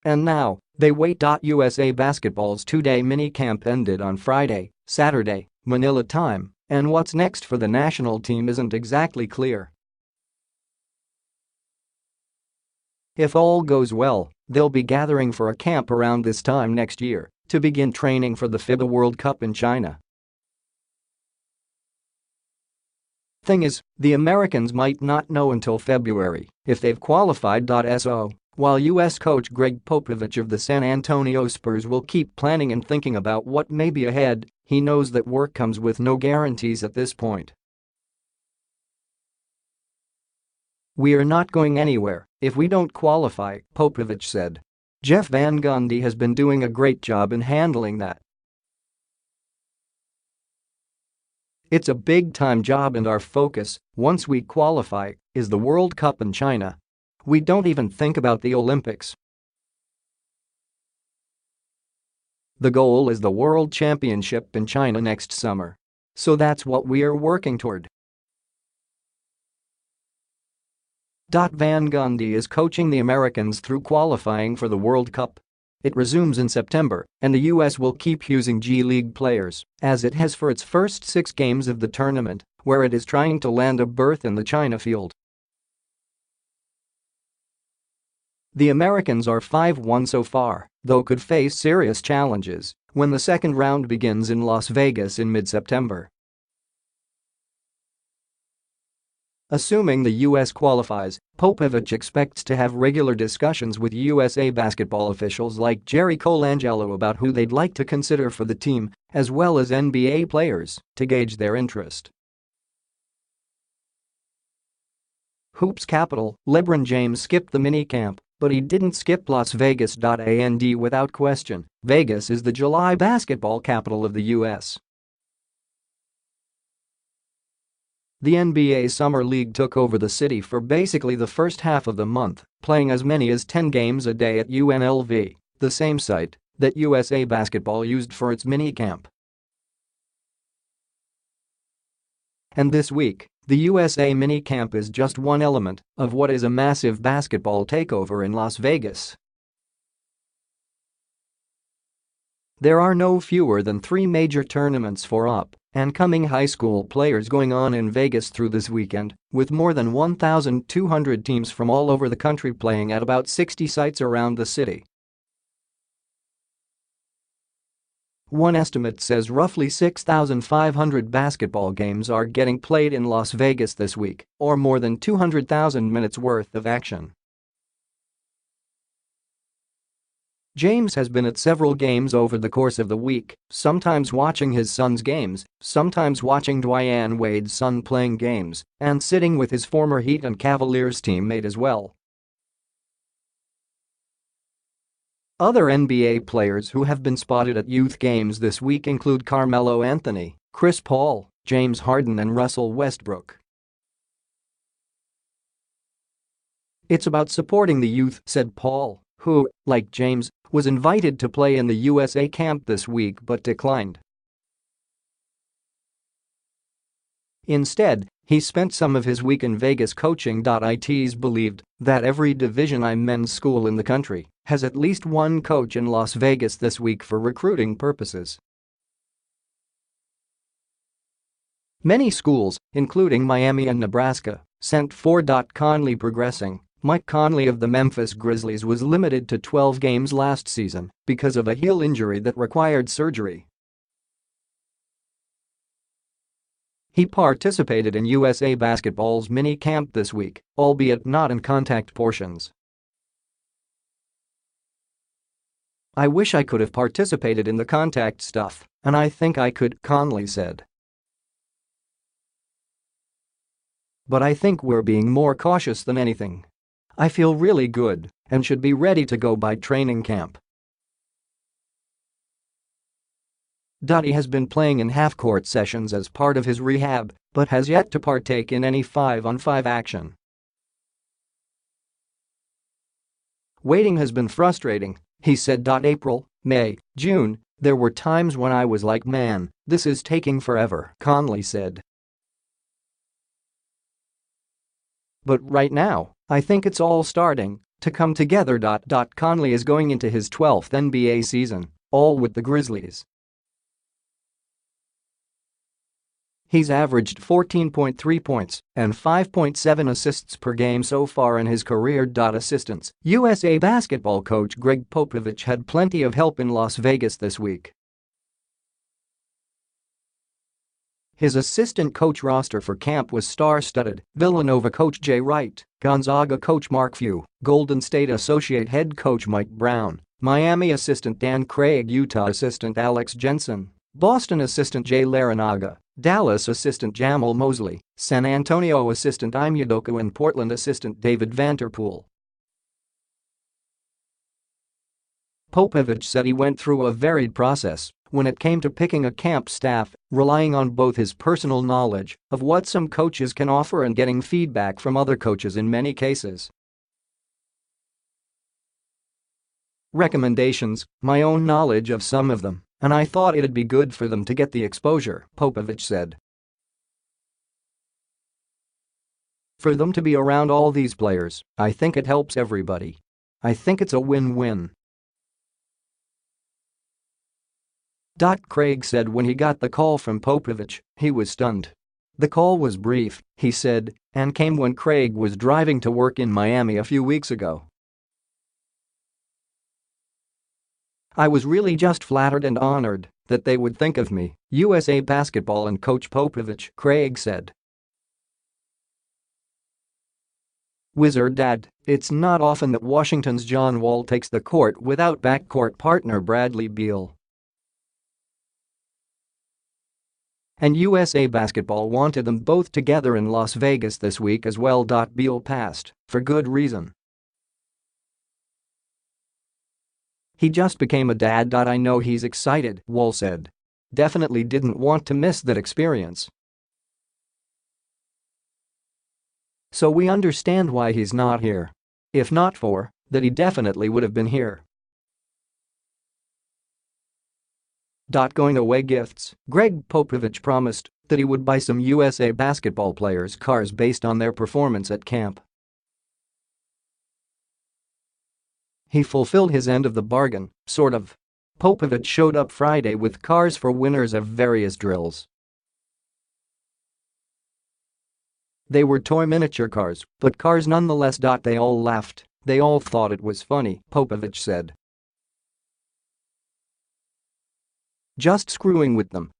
And now, they wait. USA Basketball's two-day minicamp ended on Friday, Saturday, Manila time, and what's next for the national team isn't exactly clear. If all goes well, they'll be gathering for a camp around this time next year to begin training for the FIBA World Cup in China. Thing is, the Americans might not know until February if they've qualified. So, while U.S. coach Gregg Popovich of the San Antonio Spurs will keep planning and thinking about what may be ahead, he knows that work comes with no guarantees at this point. "We are not going anywhere if we don't qualify," Popovich said. Jeff Van Gundy has been doing a great job in handling that. "It's a big-time job and our focus, once we qualify, is the World Cup in China. We don't even think about the Olympics. The goal is the World Championship in China next summer. So that's what we are working toward." Van Gundy is coaching the Americans through qualifying for the World Cup. It resumes in September, and the U.S. will keep using G League players, as it has for its first 6 games of the tournament, where it is trying to land a berth in the China field. The Americans are 5-1 so far, though could face serious challenges when the second round begins in Las Vegas in mid-September. Assuming the U.S. qualifies, Popovich expects to have regular discussions with USA basketball officials like Jerry Colangelo about who they'd like to consider for the team, as well as NBA players, to gauge their interest. Hoops capital, LeBron James skipped the minicamp, but he didn't skip Las Vegas. And without question, Vegas is the July basketball capital of the U.S. The NBA Summer League took over the city for basically the first half of the month, playing as many as 10 games a day at UNLV, the same site that USA Basketball used for its minicamp. And this week, the USA minicamp is just one element of what is a massive basketball takeover in Las Vegas. There are no fewer than 3 major tournaments for up and coming high school players going on in Vegas through this weekend, with more than 1,200 teams from all over the country playing at about 60 sites around the city. One estimate says roughly 6,500 basketball games are getting played in Las Vegas this week, or more than 200,000 minutes worth of action. James has been at several games over the course of the week, sometimes watching his son's games, sometimes watching Dwyane Wade's son playing games, and sitting with his former Heat and Cavaliers teammate as well. Other NBA players who have been spotted at youth games this week include Carmelo Anthony, Chris Paul, James Harden and Russell Westbrook. "It's about supporting the youth," said Paul, who, like James, was invited to play in the USA camp this week but declined. Instead, he spent some of his week in Vegas coaching. It's believed that every Division I men's school in the country has at least one coach in Las Vegas this week for recruiting purposes. Many schools, including Miami and Nebraska, sent 4. Conley progressing. Mike Conley of the Memphis Grizzlies was limited to 12 games last season because of a heel injury that required surgery. He participated in USA Basketball's mini-camp this week, albeit not in contact portions. "I wish I could have participated in the contact stuff, and I think I could," Conley said. "But I think we're being more cautious than anything. I feel really good and should be ready to go by training camp." He has been playing in half-court sessions as part of his rehab, but has yet to partake in any 5-on-5 action. "Waiting has been frustrating," he said. April, May, June, there were times when I was like, man, this is taking forever, Conley said. "But right now, I think it's all starting to come together. Conley is going into his 12th NBA season, all with the Grizzlies. He's averaged 14.3 points and 5.7 assists per game so far in his career. Assistants. USA basketball coach Gregg Popovich had plenty of help in Las Vegas this week. His assistant coach roster for camp was star-studded: Villanova coach Jay Wright, Gonzaga coach Mark Few, Golden State associate head coach Mike Brown, Miami assistant Dan Craig, Utah assistant Alex Jensen, Boston assistant Jay Larinaga, Dallas assistant Jamal Mosley, San Antonio assistant Ime Udoka and Portland assistant David Vanterpool. Popovich said he went through a varied process when it came to picking a camp staff, relying on both his personal knowledge of what some coaches can offer and getting feedback from other coaches in many cases. Recommendations, my own knowledge of some of them, and I thought it'd be good for them to get the exposure, Popovich said. For them to be around all these players, I think it helps everybody. I think it's a win-win. Craig said when he got the call from Popovich, he was stunned. The call was brief, he said, and came when Craig was driving to work in Miami a few weeks ago. I was really just flattered and honored that they would think of me, USA Basketball and Coach Popovich, Craig said. Wizard Dad, it's not often that Washington's John Wall takes the court without backcourt partner Bradley Beal. And USA Basketball wanted them both together in Las Vegas this week as well. Beal passed, for good reason. He just became a dad. I know he's excited, Wall said. Definitely didn't want to miss that experience. So we understand why he's not here. If not for that, he definitely would have been here. Going away gifts. Gregg Popovich promised that he would buy some USA basketball players cars based on their performance at camp. He fulfilled his end of the bargain, sort of. Popovich showed up Friday with cars for winners of various drills. They were toy miniature cars, but cars nonetheless. They all laughed. They all thought it was funny, Popovich said. Just screwing with them,